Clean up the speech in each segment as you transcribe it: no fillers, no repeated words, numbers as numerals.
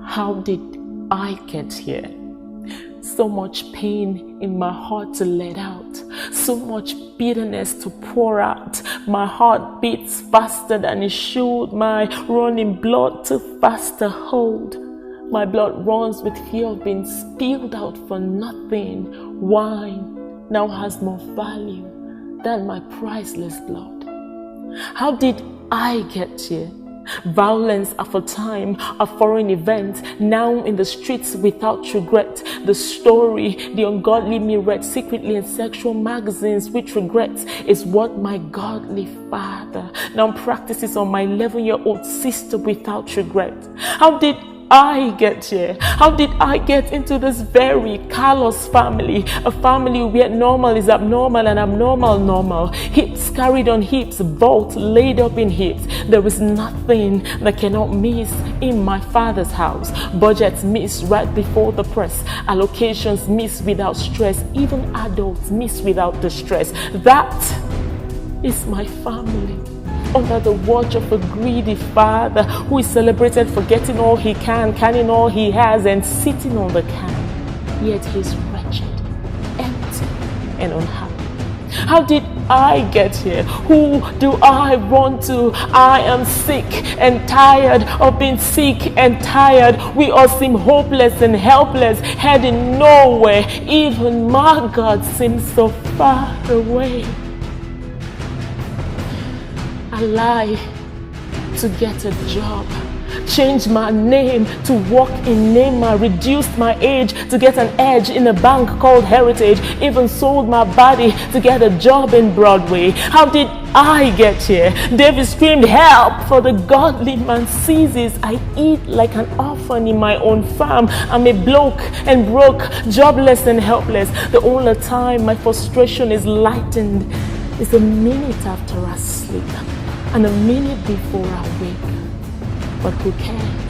How did I get here? So much pain in my heart to let out, so much bitterness to pour out. My heart beats faster than it should, my running blood too fast to hold. My blood runs with fear of being spilled out for nothing. Wine now has more value than my priceless blood. How did I get here? Violence after time, a foreign event, now in the streets without regret. The story, the ungodly me read secretly in sexual magazines with regrets, is what my godly father now practices on my 11-year-old sister without regret. How did I get here? How did I get into this very callous family? A family where normal is abnormal and abnormal normal. Hips carried on hips, vault laid up in hips. There is nothing that cannot miss in my father's house. Budgets miss right before the press. Allocations miss without stress. Even adults miss without distress. That is my family. Under the watch of a greedy father who is celebrated for getting all he can, canning all he has, and sitting on the can. Yet he's wretched, empty, and unhappy. How did I get here? Who do I run to? I am sick and tired of being sick and tired. We all seem hopeless and helpless, heading nowhere. Even my God seems so far away. I lie to get a job, changed my name to walk in name. I reduced my age to get an edge in a bank called Heritage, even sold my body to get a job in Broadway. How did I get here? David screamed help, for the godly man ceases. I eat like an orphan in my own farm. I'm a bloke and broke, jobless and helpless. The only time my frustration is lightened is a minute after I sleep and a minute before I wake. But who cares?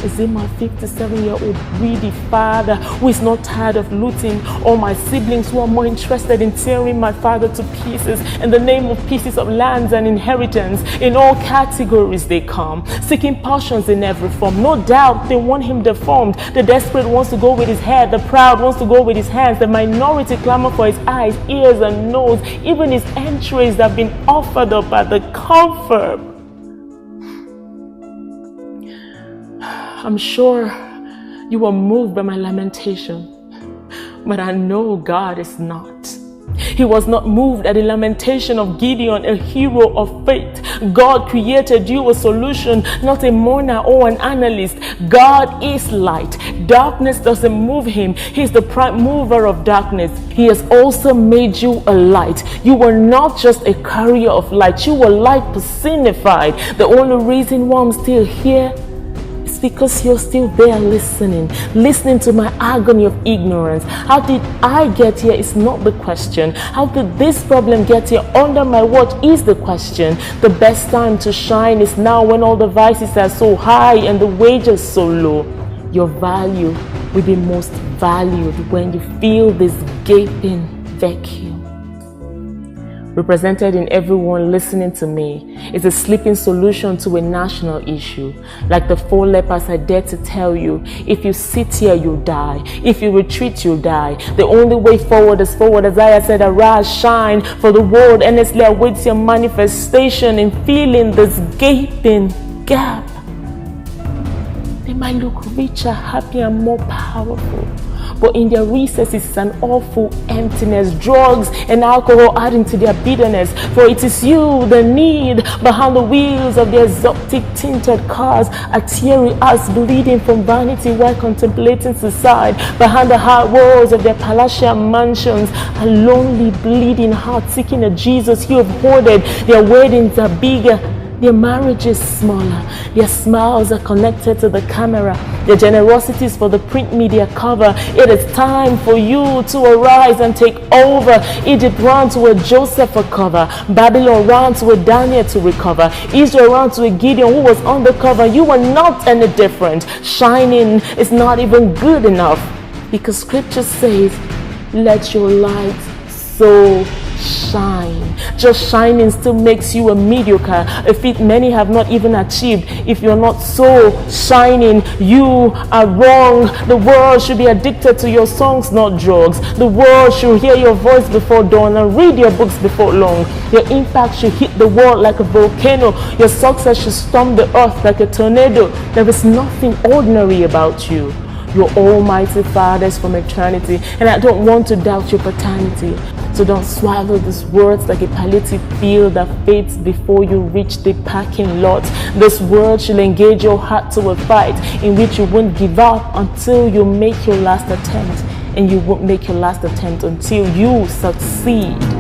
Is it my 57-year-old greedy father who is not tired of looting, or my siblings who are more interested in tearing my father to pieces in the name of pieces of lands and inheritance? In all categories they come, seeking portions in every form. No doubt they want him deformed. The desperate wants to go with his head, the proud wants to go with his hands, the minority clamor for his eyes, ears and nose, even his entrails have been offered up at the comfort. I'm sure you were moved by my lamentation, but I know God is not. He was not moved at the lamentation of Gideon, a hero of faith. God created you a solution, not a mourner or an analyst. God is light. Darkness doesn't move him. He's the prime mover of darkness. He has also made you a light. You were not just a carrier of light. You were light personified. The only reason why I'm still here, because you're still there listening to my agony of ignorance. How did I get here is not the question. How did this problem get here under my watch is the question. The best time to shine is now, when all the vices are so high and the wages so low. Your value will be most valued when you feel this gaping vacuum. Represented in everyone listening to me is a sleeping solution to a national issue. Like the 4 lepers, I dare to tell you, if you sit here, you die. If you retreat, you die. The only way forward is forward. Isaiah said, arise, shine, for the world earnestly awaits your manifestation in filling this gaping gap. They might look richer, happier, and more powerful, but in their recesses is an awful emptiness. Drugs and alcohol adding to their bitterness. For it is you, the need behind the wheels of their exotic tinted cars, a teary eyes bleeding from vanity while contemplating suicide. Behind the hard walls of their palatial mansions, a lonely bleeding heart seeking a Jesus you have hoarded. Their weddings are bigger, their marriage is smaller, their smiles are connected to the camera, their generosity is for the print media cover. It is time for you to arise and take over. Egypt ran to a Joseph recover, Babylon ran to a Daniel to recover, Israel ran to a Gideon who was undercover. You are not any different. Shining is not even good enough, because scripture says, let your light so shine. Just shining still makes you a mediocre, a feat many have not even achieved. If you're not so shining, you are wrong. The world should be addicted to your songs, not drugs. The world should hear your voice before dawn and read your books before long. Your impact should hit the world like a volcano. Your success should storm the earth like a tornado. There is nothing ordinary about you. Your almighty fathers from eternity, and I don't want to doubt your paternity. So don't swallow these words like a palliative pill that fades before you reach the parking lot. This word should engage your heart to a fight in which you won't give up until you make your last attempt. And you won't make your last attempt until you succeed.